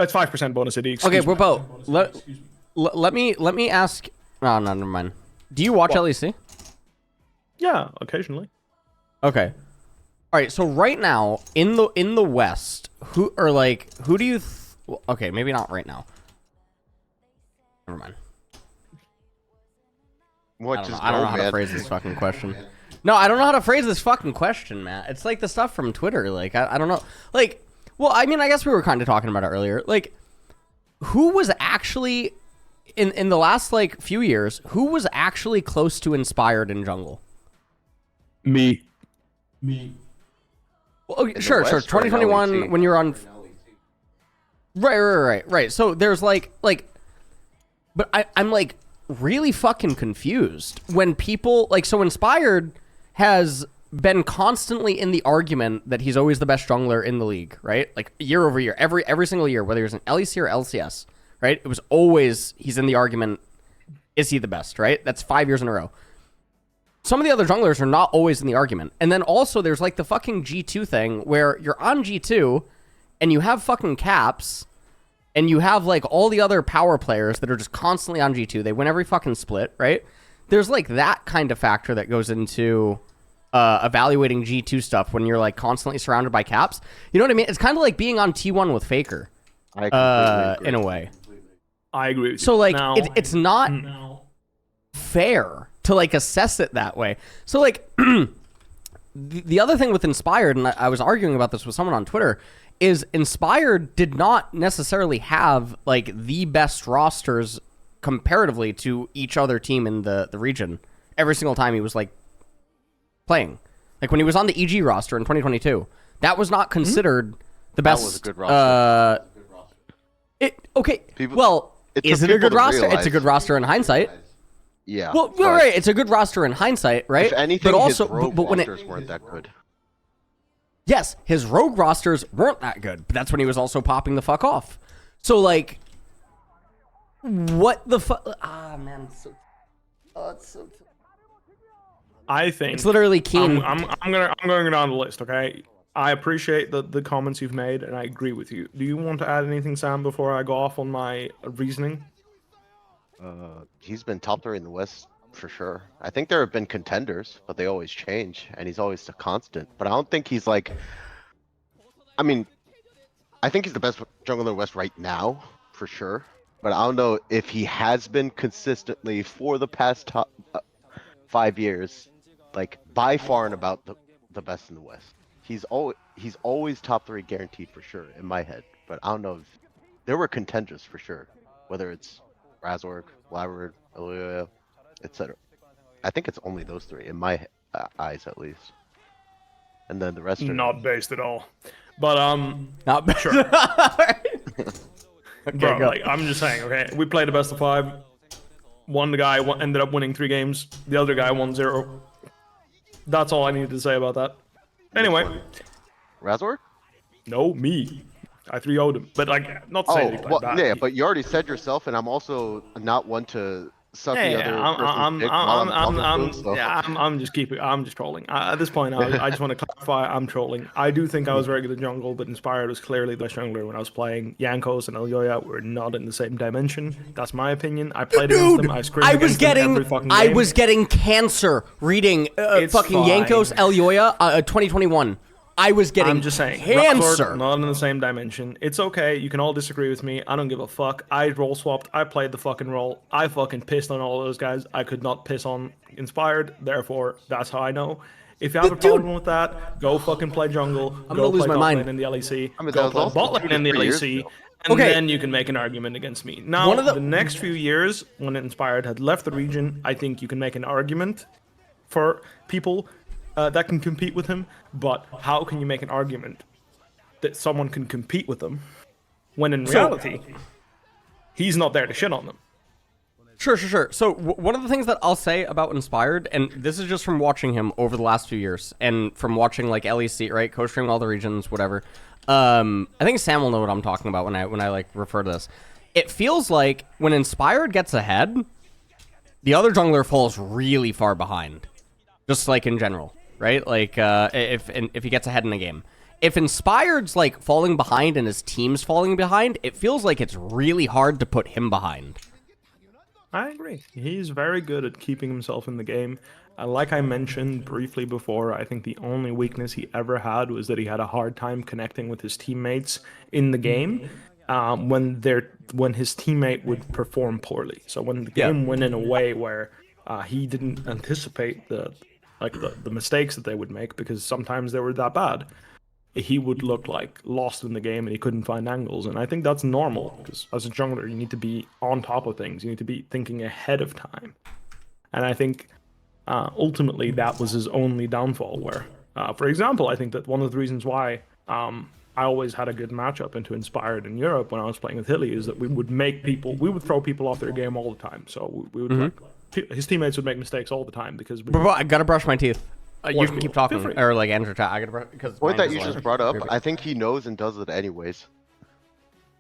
It's 5% bonus AD. Okay, Bwipo, let me ask. Oh, no, never mind. Do you watch LEC? Yeah, occasionally. Okay. All right. So right now in the West, who do you? Okay, maybe not right now. Never mind. What I don't know how to phrase this fucking question. No, I don't know how to phrase this fucking question, Matt. It's like the stuff from Twitter. Like, I don't know. Like, well, I mean, I guess we were kind of talking about it earlier. Like, who was actually, in the last, like, few years, who was actually close to Inspired in jungle? Me. Well, okay, sure. 2021, when you're on... Right. So there's, like... But I'm, like, really fucking confused when people... Like, so Inspired has been constantly in the argument that he's always the best jungler in the league, right? Like, year over year, every single year, whether he was in LEC or LCS, right? It was always he's in the argument, is he the best, right? That's 5 years in a row. Some of the other junglers are not always in the argument. And then also there's like the fucking G2 thing where you're on G2 and you have fucking caps and you have like all the other power players that are just constantly on G2. They win every fucking split, right? There's like that kind of factor that goes into evaluating G2 stuff when you're like constantly surrounded by caps. You know what I mean? It's kind of like being on T1 with Faker in a way. I agree with you. So like now, it's not fair to like assess it that way. So like the other thing with Inspired, and I was arguing about this with someone on Twitter, is Inspired did not necessarily have like the best rosters comparatively to each other team in the region every single time he was like playing. Like when he was on the EG roster in 2022, that was not considered the best. That was a good roster. Is it a good roster? It's a good roster in hindsight. Yeah. Well, right. It's a good roster in hindsight, right? If anything, but also, his rogue but when rosters weren't that good. Yes, his rogue rosters weren't that good, but that's when he was also popping the fuck off. So like, what the fuck? Ah, man, it's so. I think It's literally Keen. I'm going down the list. Okay, I appreciate the comments you've made, and I agree with you. Do you want to add anything, Sam, before I go off on my reasoning? He's been top 3 in the West for sure. I think there have been contenders, but they always change, and he's always a constant. But I don't think he's like. I mean, I think he's the best jungler in the West right now, for sure. But I don't know if he has been consistently for the past 5 years, like by far and about the best in the West. He's always top 3 guaranteed for sure in my head. But I don't know if there were contenders for sure, whether it's Razork, Lavard, Ilya, etc. I think it's only those 3 in my eyes, at least. And then the rest are Not based at all, but Not bad. sure. Okay, Bro, go. like I'm just saying. Okay, we played the best of 5. One guy ended up winning 3 games. The other guy won 0. That's all I needed to say about that. Anyway, Razork? no, me. I 3-0'd him, but like not saying he played bad. Yeah, but you already said yourself, and I'm also not one to suck the other person's dick while I'm talking to him, so. I'm just trolling. At this point, I just want to clarify, I'm trolling. I do think I was very good at jungle, but Inspired was clearly the best jungler when I was playing. Yankos and Elyoya were not in the same dimension. That's my opinion. I played against them. I screamed against them every fucking game. I was getting cancer reading fucking fine. Yankos Elyoya 2021. I was getting I'm just saying, cancer. not in the same dimension. It's okay. You can all disagree with me. I don't give a fuck. I role swapped. I played the fucking role. I fucking pissed on all those guys. I could not piss on Inspired. Therefore, that's how I know. If you have a problem with that, go fucking play jungle. I'm gonna lose my mind. Lane in the LEC. I mean, Go that was play also bot lane in the 3 years LEC. ago. And Okay. then you can make an argument against me. Now, One of the- the next few years, when Inspired had left the region, I think you can make an argument for people that can compete with him, but how can you make an argument that someone can compete with them when in reality, he's not there to shit on them? Sure. So one of the things that I'll say about Inspired, and this is just from watching him over the last few years, and from watching like LEC, right, co-streaming all the regions, whatever. I think Sam will know what I'm talking about when I like refer to this. It feels like when Inspired gets ahead, the other jungler falls really far behind, just like in general. Right, like if he gets ahead in a game, if Inspired's like falling behind and his team's falling behind, it feels like it's really hard to put him behind. I agree. He's very good at keeping himself in the game. Like I mentioned briefly before, I think the only weakness he ever had was that he had a hard time connecting with his teammates in the game when his teammate would perform poorly. So when the game went in a way where he didn't anticipate the mistakes that they would make, because sometimes they were that bad, he would look like lost in the game and he couldn't find angles. And I think that's normal, because as a jungler, you need to be on top of things. You need to be thinking ahead of time. And I think ultimately that was his only downfall. Where, for example, I think that one of the reasons why I always had a good matchup into Inspired in Europe when I was playing with Hilly is that we would throw people off their game all the time. So we would his teammates would make mistakes all the time because Bro, I gotta brush my teeth. You can keep talking, free. or like Andrew, I gotta brush because The point that you just brought up, I think he knows and does it anyways.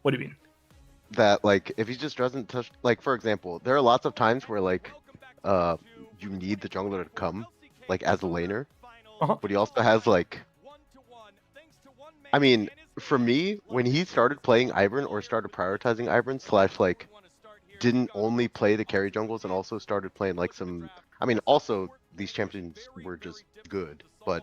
What do you mean? That like if he just doesn't touch, like for example, there are lots of times where like you need the jungler to come like as a laner, but he also has like, I mean, for me, when he started playing Ivern or started prioritizing Ivern slash like didn't only play the carry jungles and also started playing like some, I mean, also these champions were just good, but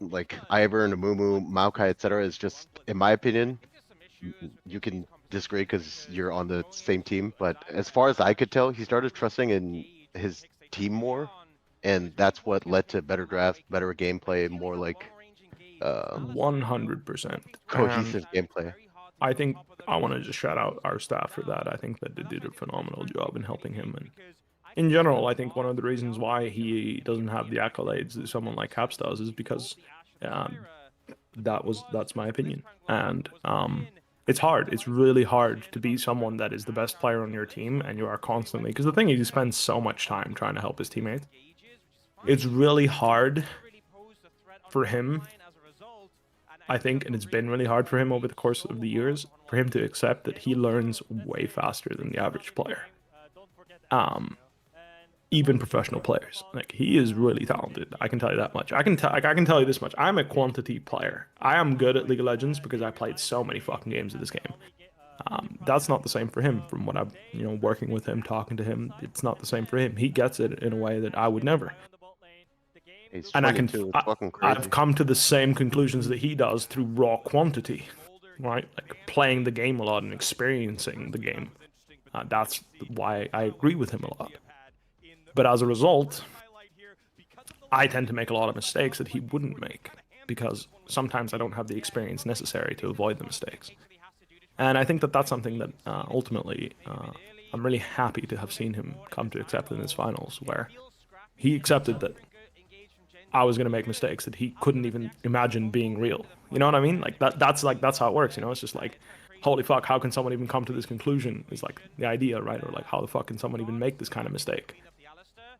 like Ivern, Amumu, Maokai, etc. is just, in my opinion, you can disagree because you're on the same team, but as far as I could tell, he started trusting in his team more, and that's what led to better draft, better gameplay, more like 100%. cohesive gameplay. I think I want to just shout out our staff for that. I think that they did a phenomenal job in helping him. And in general, I think one of the reasons why he doesn't have the accolades that someone like Caps does is because that's my opinion. And it's hard. It's really hard to be someone that is the best player on your team and you are constantly, because the thing is, he spends so much time trying to help his teammates. It's really hard for him, I think, and it's been really hard for him over the course of the years, for him to accept that he learns way faster than the average player. Even professional players, like, he is really talented. I can tell you that much. I can tell you this much. I'm a quantity player. I am good at League of Legends because I played so many fucking games of this game. That's not the same for him. From what I'm, working with him, talking to him, it's not the same for him. He gets it in a way that I would never. And I've come to the same conclusions that he does through raw quantity, right? Like playing the game a lot and experiencing the game. That's why I agree with him a lot. But as a result, I tend to make a lot of mistakes that he wouldn't make, because sometimes I don't have the experience necessary to avoid the mistakes. And I think that that's something that ultimately I'm really happy to have seen him come to accept in his finals, where he accepted that I was going to make mistakes that he couldn't even imagine being real. You know what I mean? Like that's how it works, It's just like, holy fuck, how can someone even come to this conclusion is like the idea, right? Or like, how the fuck can someone even make this kind of mistake?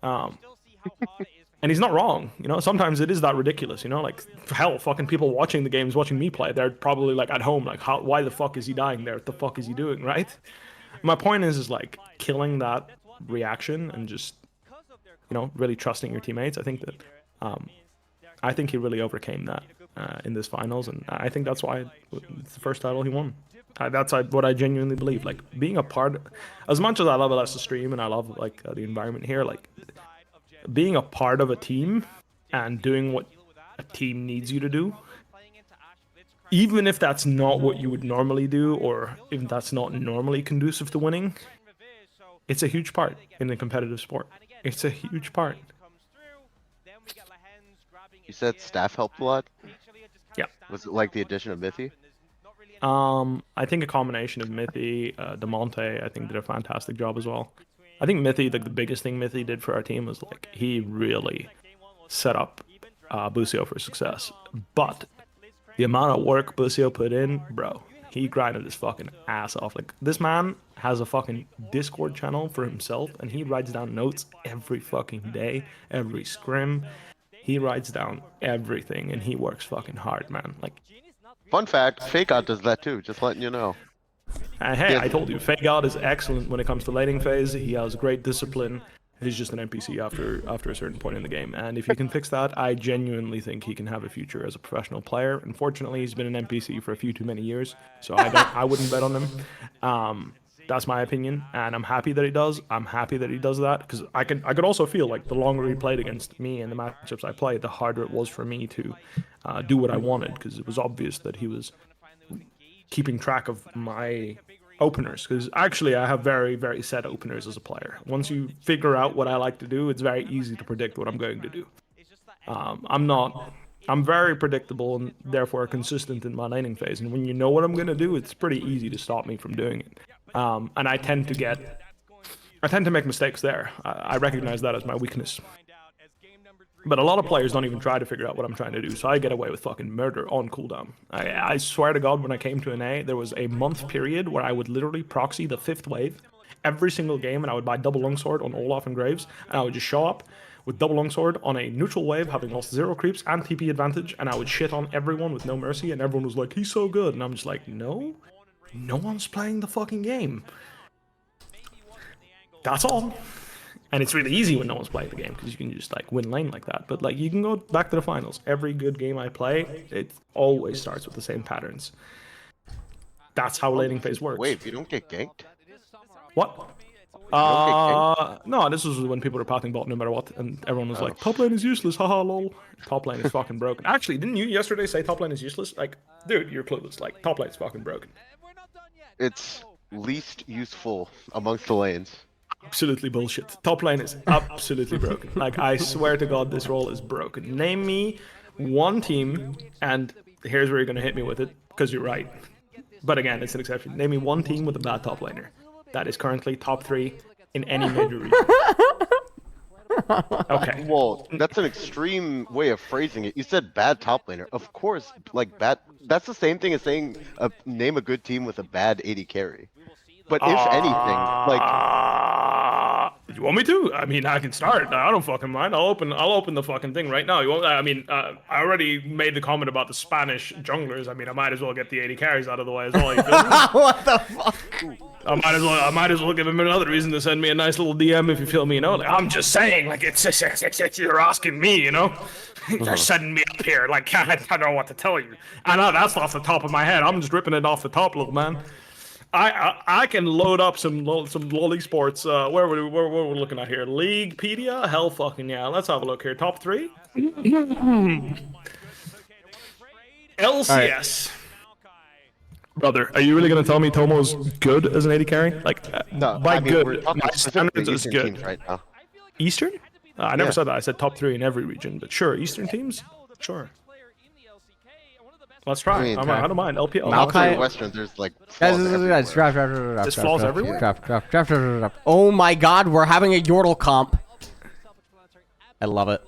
And he's not wrong, sometimes it is that ridiculous, like, hell, fucking people watching the games, watching me play, they're probably like at home, like, why the fuck is he dying there? What the fuck is he doing, right? My point is like killing that reaction and just, really trusting your teammates. I think that, I think he really overcame that in this finals, and I think that's why it's the first title he won. That's what I genuinely believe. Like, being a part, as much as I love it as a stream and I love like the environment here, like being a part of a team and doing what a team needs you to do, even if that's not what you would normally do, or if that's not normally conducive to winning, it's a huge part in a competitive sport. It's a huge part. You said staff helped a lot? Yeah. Was it like the addition of Mithy? I think a combination of Mithy, DeMonte, I think did a fantastic job as well. I think Mithy, the biggest thing Mithy did for our team was like, he really set up Busio for success. But the amount of work Busio put in, bro, he grinded his fucking ass off. Like, this man has a fucking Discord channel for himself, and he writes down notes every fucking day, every scrim. He writes down everything, and he works fucking hard, man. Like, fun fact, fakegod does that too, just letting you know. Hey, I told you, fakegod is excellent when it comes to laning phase. He has great discipline, He's just an NPC after a certain point in the game. And if he can fix that, I genuinely think he can have a future as a professional player. Unfortunately, he's been an NPC for a few too many years, so I wouldn't bet on him. That's my opinion, and I'm happy that he does. I'm happy that he does that, because I could also feel like the longer he played against me and the matchups I played, the harder it was for me to do what I wanted, because it was obvious that he was keeping track of my openers, because actually I have very, very set openers as a player. Once you figure out what I like to do, it's very easy to predict what I'm going to do. I'm very predictable and therefore consistent in my laning phase, and when you know what I'm going to do, it's pretty easy to stop me from doing it. And I tend to make mistakes there. I recognize that as my weakness. But a lot of players don't even try to figure out what I'm trying to do, so I get away with fucking murder on cooldown. I swear to God, when I came to an A, there was a month period where I would literally proxy the 5th wave every single game, and I would buy double longsword on Olaf and Graves, and I would just show up with double longsword on a neutral wave, having lost 0 creeps and TP advantage, and I would shit on everyone with no mercy, and everyone was like, he's so good, and I'm just like, no one's playing the fucking game. That's all. And it's really easy when no one's playing the game, because you can just like win lane like that. But like, you can go back to the finals. Every good game I play, it always starts with the same patterns. That's how laning phase works. Wait, you don't get ganked? What? No, this was when people were pathing bot no matter what, and everyone was like, top lane is useless, haha lol. Top lane is fucking broken. Actually, didn't you yesterday say top lane is useless? Like, dude, you're clueless. Like, top lane is fucking broken. It's least useful amongst the lanes. Absolutely bullshit. Top lane is absolutely broken. Like, I swear to God, this role is broken. Name me one team, and here's where you're gonna hit me with it, because you're right. But again, it's an exception. Name me one team with a bad top laner that is currently top 3 in any major region. Okay. Well, that's an extreme way of phrasing it. You said bad top laner. Of course, like bad. That's the same thing as saying name a good team with a bad AD carry. But if anything, like, you want me to? I mean, I can start. I don't fucking mind. I'll open the fucking thing right now. You want? I mean, I already made the comment about the Spanish junglers. I mean, I might as well get the 80 carries out of the way as well. What the fuck? I might as well give him another reason to send me a nice little DM if you feel me. You know, like, I'm just saying, like, it's you're asking me, you know. You're setting me up here. Like, I don't know what to tell you. I know that's off the top of my head. I'm just ripping it off the top, little man. I can load up some lolly sports. Where we're looking at here? Leaguepedia? Hell fucking yeah. Let's have a look here. Top 3. LCS. Brother, are you really gonna tell me Tomo's good as an AD carry? Like, no, by I mean, good, my standards is good. Teams right now. Eastern? I never said that. I said top 3 in every region. But sure, Eastern teams? Sure. Let's try. I mean, I don't mind. LPL. Maokai- Western, there's like Guys, draft. There's flaws everywhere? Draft. Oh my God, we're having a Yordle comp. I love it.